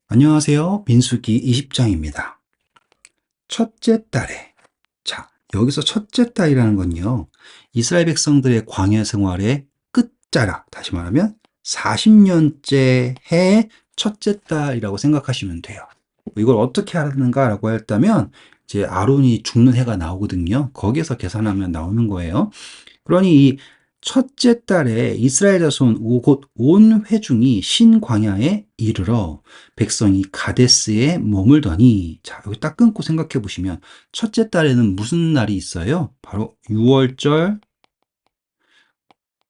안녕하세요. 민수기 20장입니다. 첫째 달에. 자, 여기서 첫째 달이라는 건요, 이스라엘 백성들의 광야 생활의 끝자락, 다시 말하면 40년째 해의 첫째 달이라고 생각하시면 돼요. 이걸 어떻게 하는가라고 했다면, 이제 아론이 죽는 해가 나오거든요. 거기에서 계산하면 나오는 거예요. 그러니 이 첫째 달에 이스라엘 자손 곧 온 회중이 신광야에 이르러 백성이 가데스에 머물더니, 자, 여기 딱 끊고 생각해 보시면 첫째 달에는 무슨 날이 있어요? 바로 유월절,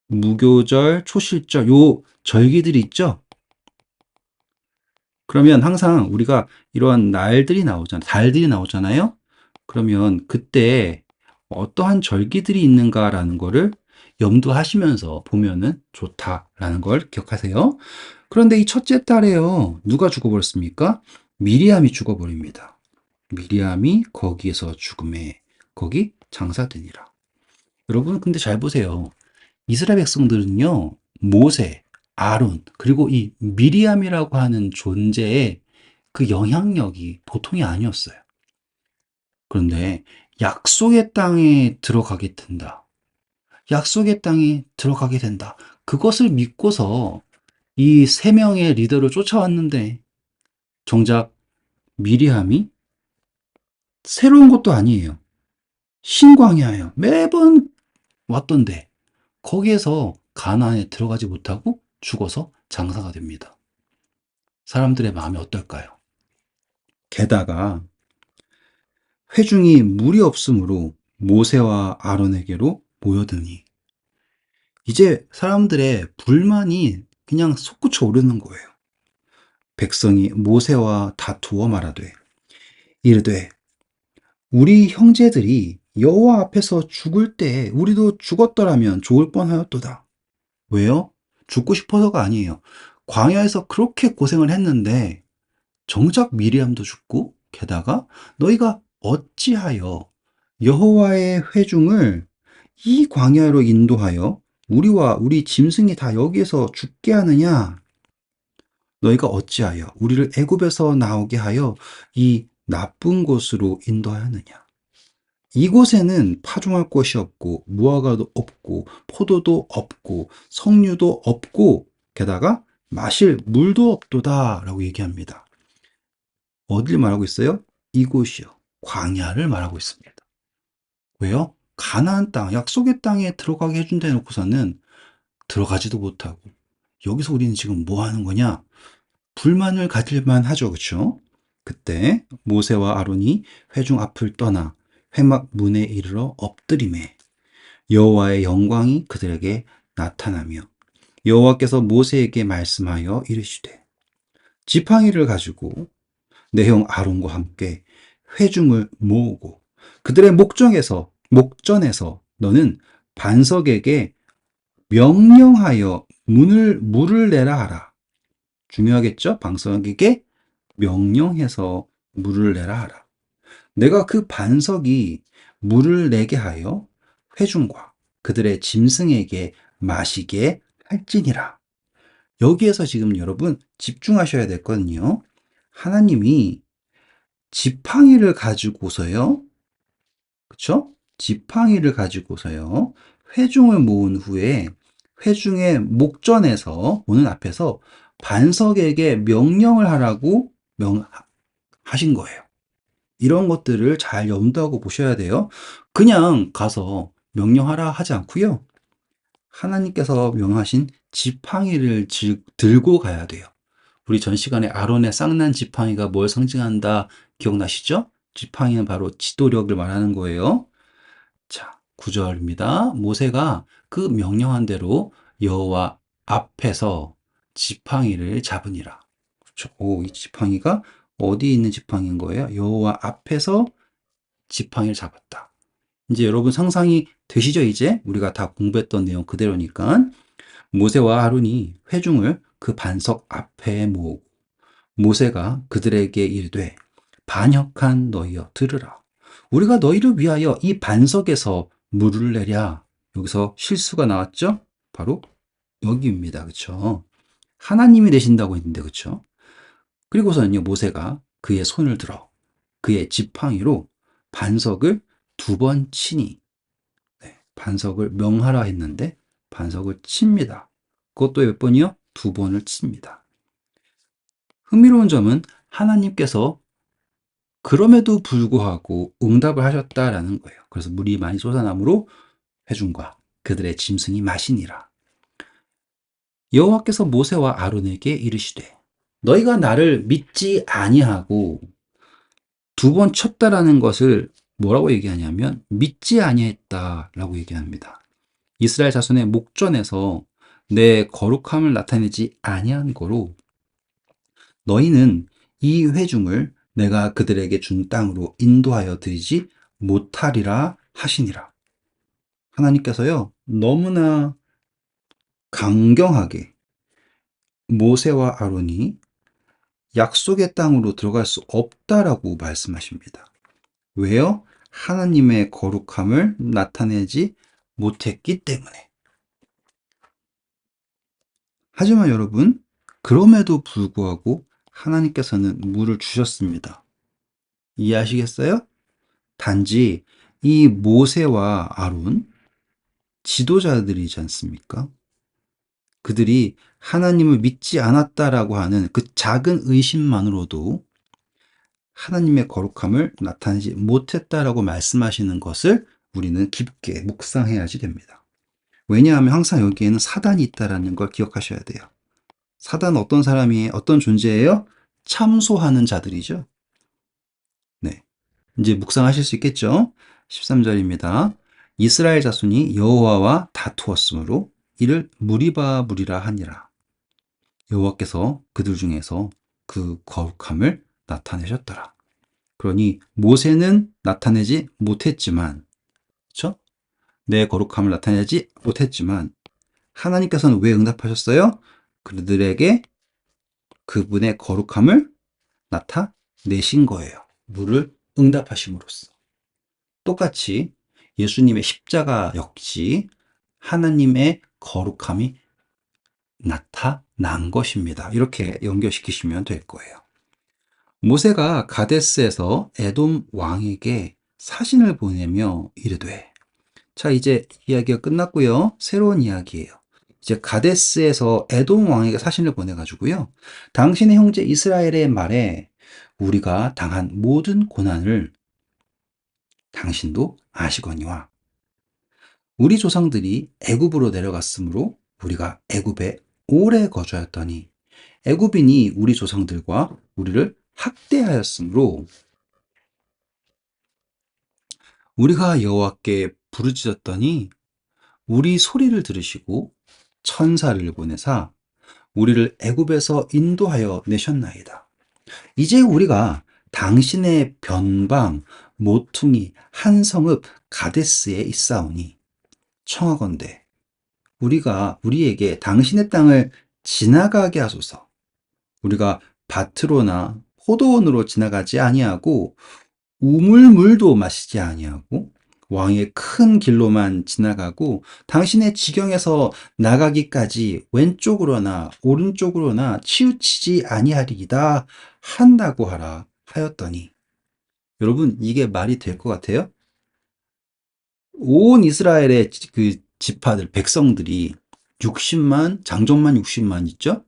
무교절, 초실절, 요 절기들이 있죠? 그러면 항상 우리가 이런 날들이 나오잖아요. 달들이 나오잖아요. 그러면 그때 어떠한 절기들이 있는가라는 거를 염두하시면서 보면은 좋다라는 걸 기억하세요. 그런데 이 첫째 달에요, 누가 죽어버렸습니까? 미리암이 죽어버립니다. 미리암이 거기에서 죽음에 거기 장사되니라. 여러분, 근데 잘 보세요. 이스라엘 백성들은요, 모세, 아론, 그리고 이 미리암이라고 하는 존재의 그 영향력이 보통이 아니었어요. 그런데 약속의 땅에 들어가게 된다. 약속의 땅에 들어가게 된다. 그것을 믿고서 이 세 명의 리더를 쫓아왔는데, 정작 미리암이 새로운 것도 아니에요. 신광야예요. 매번 왔던데 거기에서 가나안에 들어가지 못하고 죽어서 장사가 됩니다. 사람들의 마음이 어떨까요? 게다가 회중이 물이 없으므로 모세와 아론에게로 모여드니, 이제 사람들의 불만이 그냥 솟구쳐 오르는 거예요. 백성이 모세와 다투어 말하되 이르되 우리 형제들이 여호와 앞에서 죽을 때 우리도 죽었더라면 좋을 뻔하였도다. 왜요? 죽고 싶어서가 아니에요. 광야에서 그렇게 고생을 했는데 정작 미리암도 죽고, 게다가 너희가 어찌하여 여호와의 회중을 이 광야로 인도하여 우리와 우리 짐승이 다 여기에서 죽게 하느냐? 너희가 어찌하여 우리를 애굽에서 나오게 하여 이 나쁜 곳으로 인도하였느냐? 이곳에는 파종할 곳이 없고 무화과도 없고 포도도 없고 석류도 없고 게다가 마실 물도 없도다라고 얘기합니다. 어딜 말하고 있어요? 이곳이요. 광야를 말하고 있습니다. 왜요? 가나안 땅, 약속의 땅에 들어가게 해준다 해놓고서는 들어가지도 못하고, 여기서 우리는 지금 뭐 하는 거냐? 불만을 가질만 하죠. 그렇죠? 그때 모세와 아론이 회중 앞을 떠나 회막 문에 이르러 엎드림에 여호와의 영광이 그들에게 나타나며 여호와께서 모세에게 말씀하여 이르시되 지팡이를 가지고 내 형 아론과 함께 회중을 모으고 그들의 목전에서 너는 반석에게 명령하여 물을 내라 하라. 중요하겠죠? 반석에게 명령해서 물을 내라 하라. 내가 그 반석이 물을 내게 하여 회중과 그들의 짐승에게 마시게 할지니라. 여기에서 지금 여러분 집중하셔야 됐거든요. 하나님이 지팡이를 가지고서요, 그쵸? 지팡이를 가지고서요, 회중을 모은 후에 회중의 목전에서, 오는 앞에서 반석에게 명령을 하라고 하신 거예요. 이런 것들을 잘 염두하고 보셔야 돼요. 그냥 가서 명령하라 하지 않고요. 하나님께서 명하신 지팡이를 들고 가야 돼요. 우리 전 시간에 아론의 쌍난 지팡이가 뭘 상징한다 기억나시죠? 지팡이는 바로 지도력을 말하는 거예요. 자, 9절입니다. 모세가 그 명령한 대로 여호와 앞에서 지팡이를 잡으니라. 그렇죠? 오, 이 지팡이가 어디 있는 지팡이인 거예요? 여호와 앞에서 지팡이를 잡았다. 이제 여러분 상상이 되시죠? 이제 우리가 다 공부했던 내용 그대로니까 모세와 아론이 회중을 그 반석 앞에 모으고 모세가 그들에게 이르되 반역한 너희여 들으라. 우리가 너희를 위하여 이 반석에서 물을 내랴. 여기서 실수가 나왔죠? 바로 여기입니다. 그렇죠? 하나님이 되신다고 했는데, 그쵸? 그리고서는요, 모세가 그의 손을 들어 그의 지팡이로 반석을 2번 치니, 네, 반석을 명하라 했는데 반석을 칩니다. 그것도 몇 번이요? 2번을 칩니다. 흥미로운 점은 하나님께서 그럼에도 불구하고 응답을 하셨다라는 거예요. 그래서 물이 많이 솟아나므로 회중과 그들의 짐승이 마시니라. 여호와께서 모세와 아론에게 이르시되 너희가 나를 믿지 아니하고 2번 쳤다라는 것을 뭐라고 얘기하냐면 믿지 아니했다라고 얘기합니다. 이스라엘 자손의 목전에서 내 거룩함을 나타내지 아니한 거로 너희는 이 회중을 내가 그들에게 준 땅으로 인도하여 드리지 못하리라 하시니라. 하나님께서요, 너무나 강경하게 모세와 아론이 약속의 땅으로 들어갈 수 없다라고 말씀하십니다. 왜요? 하나님의 거룩함을 나타내지 못했기 때문에. 하지만 여러분, 그럼에도 불구하고 하나님께서는 물을 주셨습니다. 이해하시겠어요? 단지 이 모세와 아론, 지도자들이지 않습니까? 그들이 하나님을 믿지 않았다라고 하는 그 작은 의심만으로도 하나님의 거룩함을 나타내지 못했다라고 말씀하시는 것을 우리는 깊게 묵상해야지 됩니다. 왜냐하면 항상 여기에는 사단이 있다는 걸 기억하셔야 돼요. 사단은 어떤 사람이에요? 어떤 존재예요? 참소하는 자들이죠. 네. 이제 묵상하실 수 있겠죠? 13절입니다. 이스라엘 자손이 여호와와 다투었으므로 이를 무리바 하니라. 여호와께서 그들 중에서 그 거룩함을 나타내셨더라. 그러니 모세는 나타내지 못했지만, 그렇죠? 내 거룩함을 나타내지 못했지만 하나님께서는 왜 응답하셨어요? 그들에게 그분의 거룩함을 나타내신 거예요. 물을 응답하심으로써. 똑같이 예수님의 십자가 역시 하나님의 거룩함이 나타난 것입니다. 이렇게 연결시키시면 될 거예요. 모세가 가데스에서 에돔 왕에게 사신을 보내며 이르되, 자, 이제 이야기가 끝났고요. 새로운 이야기예요. 이제 가데스에서 에돔 왕에게 사신을 보내가지고요. 당신의 형제 이스라엘의 말에 우리가 당한 모든 고난을 당신도 아시거니와 우리 조상들이 애굽으로 내려갔으므로 우리가 애굽에 오래 거주하였더니 애굽인이 우리 조상들과 우리를 학대하였으므로 우리가 여호와께 부르짖었더니 우리 소리를 들으시고 천사를 보내사 우리를 애굽에서 인도하여 내셨나이다. 이제 우리가 당신의 변방 모퉁이 한 성읍 가데스에 있사오니 청하건대 우리에게 당신의 땅을 지나가게 하소서. 우리가 밭으로나 포도원으로 지나가지 아니하고 우물물도 마시지 아니하고 왕의 큰 길로만 지나가고 당신의 지경에서 나가기까지 왼쪽으로나 오른쪽으로나 치우치지 아니하리이다 한다고 하라 하였더니, 여러분 이게 말이 될 것 같아요? 온 이스라엘의 그 지파들 백성들이 60만 장정만 60만 있죠?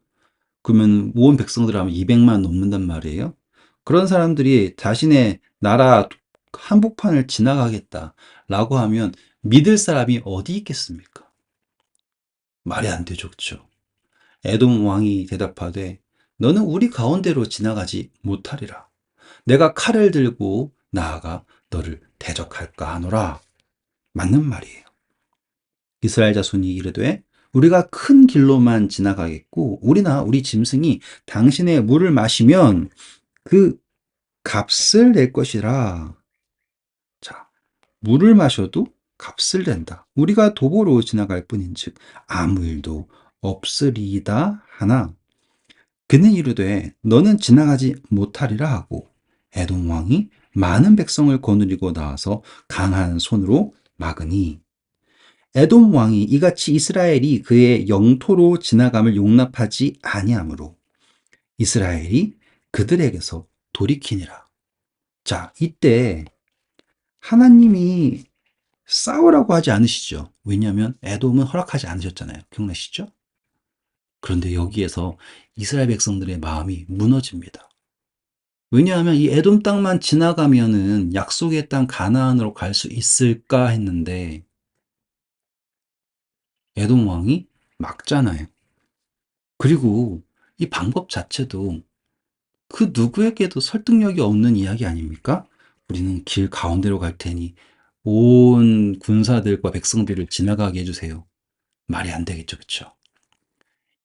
그러면 온 백성들 하면 200만 넘는단 말이에요. 그런 사람들이 자신의 나라 한복판을 지나가겠다라고 하면 믿을 사람이 어디 있겠습니까? 말이 안 되죠, 그렇죠? 에돔 왕이 대답하되 너는 우리 가운데로 지나가지 못하리라. 내가 칼을 들고 나아가 너를 대적할까 하노라. 맞는 말이에요. 이스라엘 자손이 이르되 우리가 큰 길로만 지나가겠고 우리나 우리 짐승이 당신의 물을 마시면 그 값을 낼 것이라. 자, 물을 마셔도 값을 낸다. 우리가 도보로 지나갈 뿐인즉 아무 일도 없으리이다 하나 그는 이르되 너는 지나가지 못하리라 하고 에돔 왕이 많은 백성을 거느리고 나와서 강한 손으로 막으니 에돔 왕이 이같이 이스라엘이 그의 영토로 지나감을 용납하지 아니하므로 이스라엘이 그들에게서 돌이키니라. 자, 이때 하나님이 싸우라고 하지 않으시죠. 왜냐하면 에돔은 허락하지 않으셨잖아요. 기억나시죠? 그런데 여기에서 이스라엘 백성들의 마음이 무너집니다. 왜냐하면 이 에돔 땅만 지나가면은 약속의 땅 가나안으로 갈 수 있을까 했는데 에돔 왕이 막잖아요. 그리고 이 방법 자체도 그 누구에게도 설득력이 없는 이야기 아닙니까? 우리는 길 가운데로 갈 테니 온 군사들과 백성들을 지나가게 해주세요. 말이 안 되겠죠, 그쵸?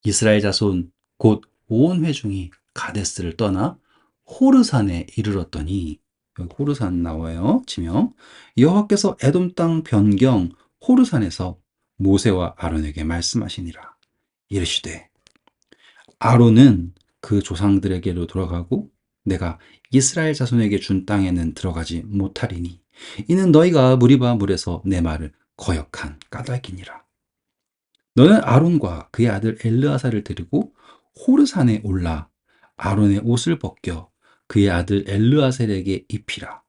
이스라엘 자손 곧 온 회중이 가데스를 떠나 호르산에 이르렀더니 여기 호르산 나와요. 지명. 여호와께서 에돔 땅 변경 호르산에서 모세와 아론에게 말씀하시니라. 이르시되 아론은 그 조상들에게로 돌아가고 내가 이스라엘 자손에게 준 땅에는 들어가지 못하리니 이는 너희가 무리바 물에서 내 말을 거역한 까닭이니라. 너는 아론과 그의 아들 엘르아사를 데리고 호르산에 올라 아론의 옷을 벗겨 그의 아들 엘르아셀에게 입히라.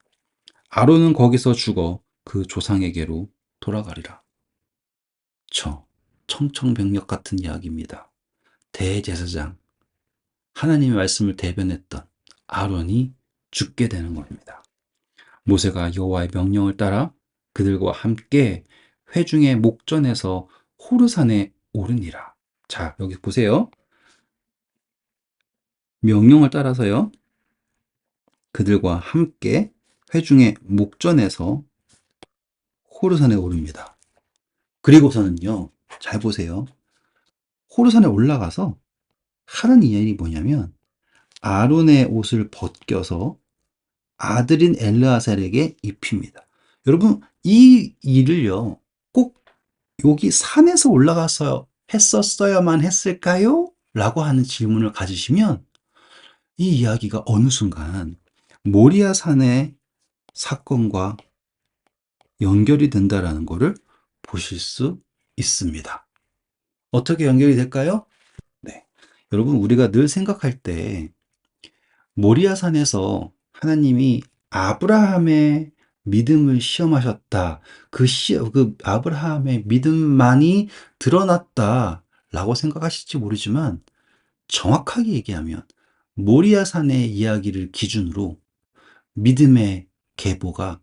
아론은 거기서 죽어 그 조상에게로 돌아가리라. 청청병력 같은 이야기입니다. 대제사장, 하나님의 말씀을 대변했던 아론이 죽게 되는 겁니다. 모세가 여호와의 명령을 따라 그들과 함께 회중의 목전에서 호르산에 오르니라. 자, 여기 보세요. 명령을 따라서요. 그들과 함께 회중의 목전에서 호르산에 오릅니다. 그리고서는요. 잘 보세요. 호르산에 올라가서 하는 일이 뭐냐면 아론의 옷을 벗겨서 아들인 엘르아살에게 입힙니다. 여러분, 이 일을요, 꼭 여기 산에서 올라가서 했었어야만 했을까요? 라고 하는 질문을 가지시면 이 이야기가 어느 순간 모리아 산의 사건과 연결이 된다라는 것을 보실 수 있습니다. 어떻게 연결이 될까요? 네. 여러분, 우리가 늘 생각할 때 모리아 산에서 하나님이 아브라함의 믿음을 시험하셨다. 그 아브라함의 믿음만이 드러났다라고 생각하실지 모르지만 정확하게 얘기하면 모리아 산의 이야기를 기준으로 믿음의 계보가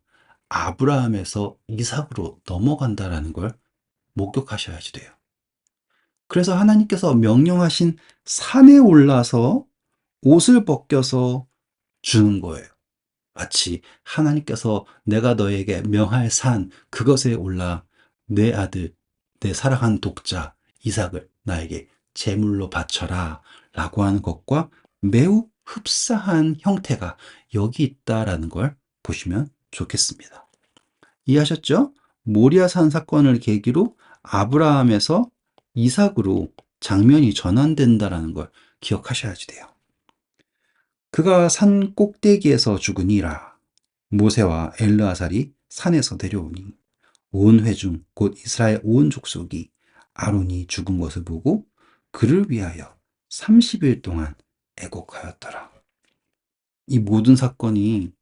아브라함에서 이삭으로 넘어간다라는 걸 목격하셔야지 돼요. 그래서 하나님께서 명령하신 산에 올라서 옷을 벗겨서 주는 거예요. 마치 하나님께서 내가 너에게 명할 산 그것에 올라 내 아들, 내 사랑하는 독자 이삭을 나에게 제물로 바쳐라 라고 하는 것과 매우 흡사한 형태가 여기 있다라는 걸 보시면 좋겠습니다. 이해하셨죠? 모리아산 사건을 계기로 아브라함에서 이삭으로 장면이 전환된다라는 걸 기억하셔야지 돼요. 그가 산 꼭대기에서 죽으니라. 모세와 엘르아살이 산에서 내려오니 온 회중 곧 이스라엘 온 족속이 아론이 죽은 것을 보고 그를 위하여 30일 동안 애곡하였더라. 이 모든 사건이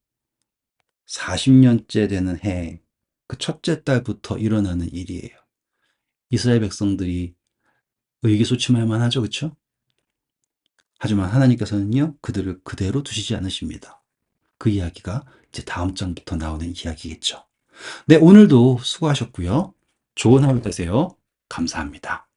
40년째 되는 해 그 첫째 달부터 일어나는 일이에요. 이스라엘 백성들이 의기소침할 만하죠, 그렇죠? 하지만 하나님께서는요, 그들을 그대로 두시지 않으십니다. 그 이야기가 이제 다음 장부터 나오는 이야기겠죠. 네, 오늘도 수고하셨고요. 좋은 하루 되세요. 감사합니다.